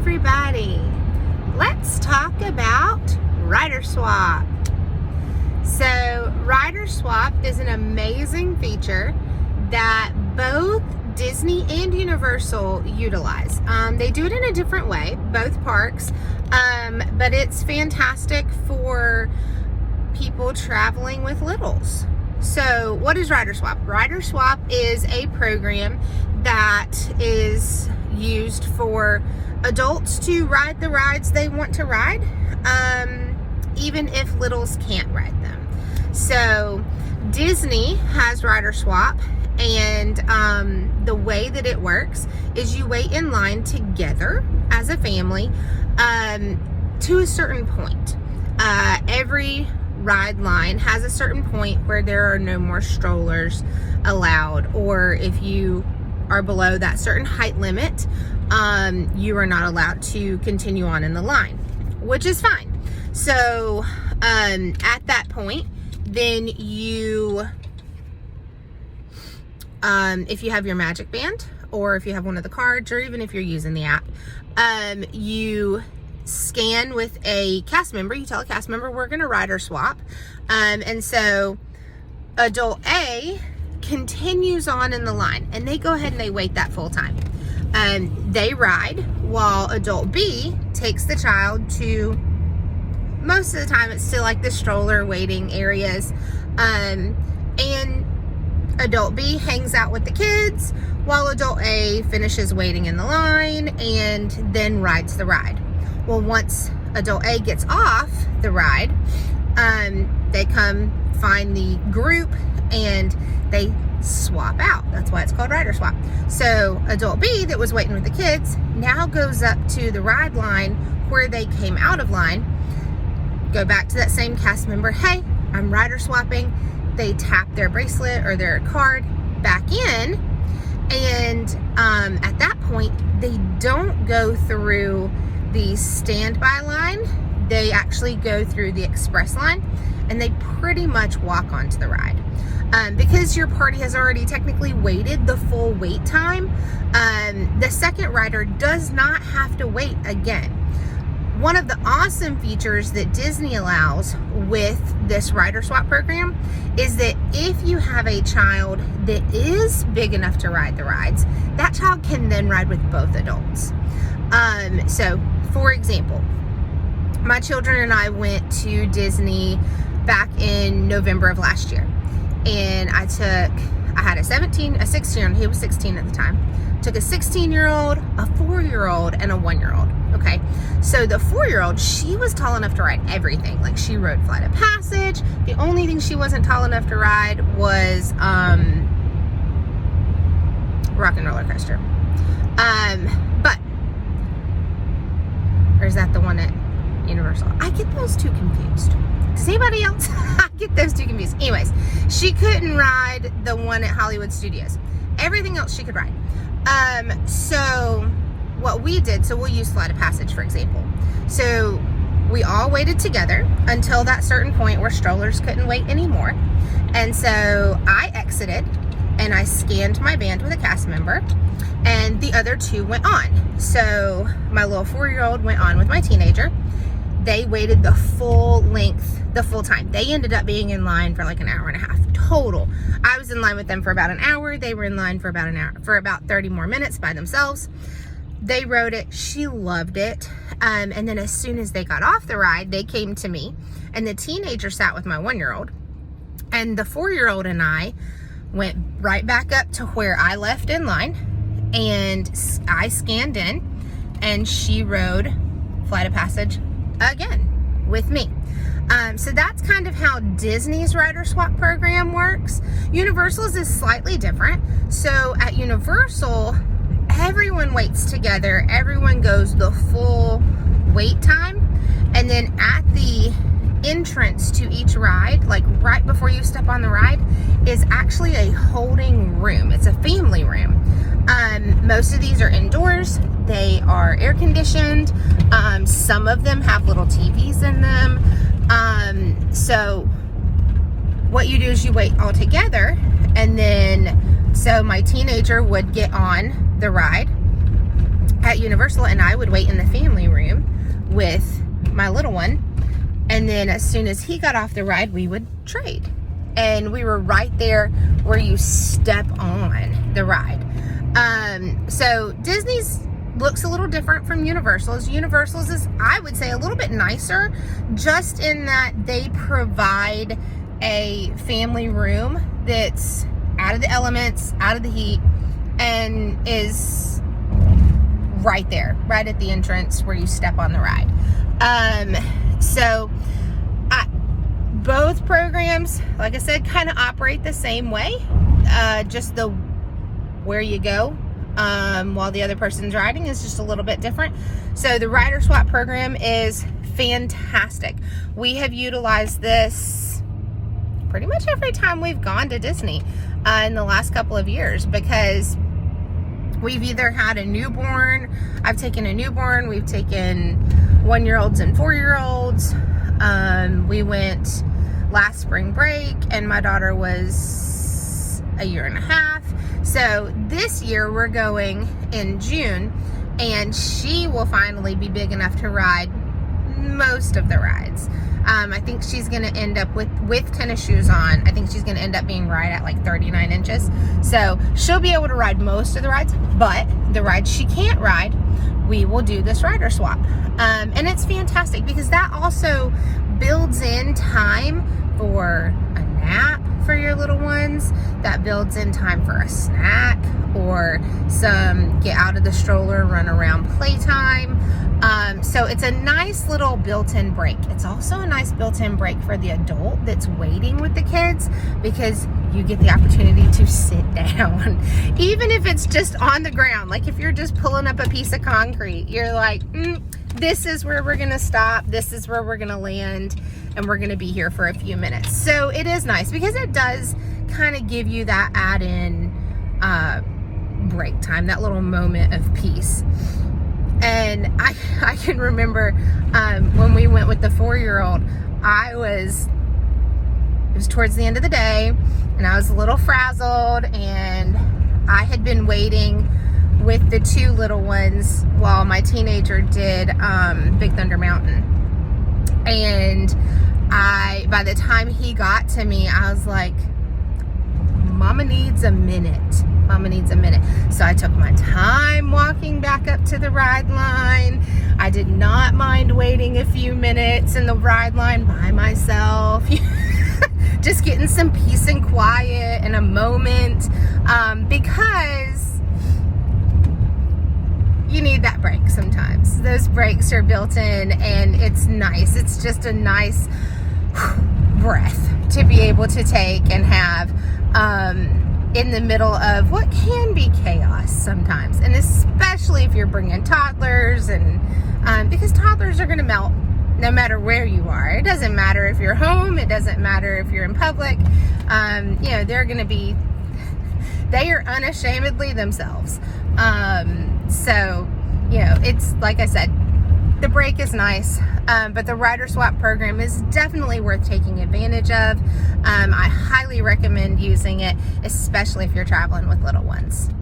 everybody. Let's talk about Rider Swap. So Rider Swap is an amazing feature that both Disney and Universal utilize. They do it in a different way, both parks, but it's fantastic for people traveling with littles. So what is Rider Swap? Rider Swap is a program that is used for adults to ride the rides they want to ride, even if littles can't ride them. So Disney has Rider Swap, and the way that it works is you wait in line together as a family to a certain point. Every ride line has a certain point where there are no more strollers allowed, or if you are below that certain height limit, you are not allowed to continue on in the line, which is fine. So at that point, then you if you have your Magic Band, or if you have one of the cards, or even if you're using the app, you scan with a cast member. You tell a cast member, we're going to Rider Swap. And so adult A continues on in the line, and they go ahead and they wait that full time. They ride while adult B takes the child to, most of the time it's still like the stroller waiting areas, and adult B hangs out with the kids while adult A finishes waiting in the line and then rides the ride. Well, once adult A gets off the ride, they come find the group and they swap out. That's why it's called Rider Swap. So adult B that was waiting with the kids now goes up to the ride line where they came out of line, go back to that same cast member, hey, I'm Rider Swapping. They tap their bracelet or their card back in, and at that point they don't go through the standby line. They actually go through the express line, and they pretty much walk onto the ride. Because your party has already technically waited the full wait time, the second rider does not have to wait again. One of the awesome features that Disney allows with this Rider Swap program is that if you have a child that is big enough to ride the rides, that child can then ride with both adults. So for example, my children and I went to Disney back in November of last year, and I had a 16-year-old, he was 16 at the time, took a 16-year-old, a 4-year-old, and a 1-year-old. Okay, so the 4-year-old, she was tall enough to ride everything. Like, she rode Flight of Passage. The only thing she wasn't tall enough to ride was Rock and Roller Coaster. But, or is that the one at Universal? I get those two confused. Does anybody else? I get those two confused. Anyways, she couldn't ride the one at Hollywood Studios. Everything else she could ride. So what we did, so we'll use Flight of Passage for example. So we all waited together until that certain point where strollers couldn't wait anymore. And so I exited and I scanned my band with a cast member, and the other two went on. So my little 4-year-old went on with my teenager. They waited the full length, the full time. They ended up being in line for like an hour and a half total. I was in line with them for about an hour. They were in line for about an hour, for about 30 more minutes by themselves. They rode it. She loved it. And then as soon as they got off the ride, they came to me, and the teenager sat with my 1-year-old, and the 4-year-old and I went right back up to where I left in line, and I scanned in, and she rode Flight of Passage again with me. So that's kind of how Disney's Rider Swap program works. Universal's is slightly different. So at Universal, everyone waits together. Everyone goes the full wait time. And then at the entrance to each ride, like right before you step on the ride, is actually a holding room. It's a family room. Most of these are indoors. They are air conditioned. Some of them have little TVs in them. So what you do is you wait all together, and then so my teenager would get on the ride, at Universal, and I would wait in the family room with my little one. And then as soon as he got off the ride, we would trade. And we were right there where you step on the ride. So Disney's looks a little different from Universal's. Universal's is, I would say, a little bit nicer, just in that they provide a family room that's out of the elements, out of the heat, and is right there, right at the entrance where you step on the ride. So both programs, like I said, kind of operate the same way, just the where you go while the other person's riding is just a little bit different. So the rider swap program is fantastic. We have utilized this pretty much every time we've gone to Disney in the last couple of years, because we've either had a newborn, I've taken a newborn, we've taken 1-year-olds and 4-year-olds. We went last spring break and my daughter was a year and a half. So this year we're going in June, and she will finally be big enough to ride most of the rides. I think she's going to end up with tennis shoes on. I think she's going to end up being right at like 39 inches. So she'll be able to ride most of the rides, but the rides she can't ride, we will do this rider swap. And it's fantastic because that also builds in time for a nap for your little ones. That builds in time for a snack or some get out of the stroller, run around playtime. So it's a nice little built-in break. It's also a nice built-in break for the adult that's waiting with the kids, because you get the opportunity to sit down, even if it's just on the ground. Like if you're just pulling up a piece of concrete, you're like, this is where we're gonna stop, this is where we're gonna land, and we're gonna be here for a few minutes. So it is nice because it does kind of give you that add-in break time, that little moment of peace. And I can remember when we went with the 4-year-old, it was towards the end of the day, and I was a little frazzled, and I had been waiting with the 2 little ones while my teenager did Big Thunder Mountain. And by the time he got to me, I was like, Mama needs a minute. Mama needs a minute. So I took my time walking back up to the ride line. I did not mind waiting a few minutes in the ride line by myself. Just getting some peace and quiet and a moment, because you need that break sometimes. Those breaks are built in, and it's nice. It's just a nice breath to be able to take and have in the middle of what can be chaos sometimes, and especially if you're bringing toddlers, and because toddlers are going to melt no matter where you are. It doesn't matter if you're home, it doesn't matter if you're in public. They're going to be, they are unashamedly themselves. It's like I said, the break is nice, but the rider swap program is definitely worth taking advantage of. I highly recommend using it, especially if you're traveling with little ones.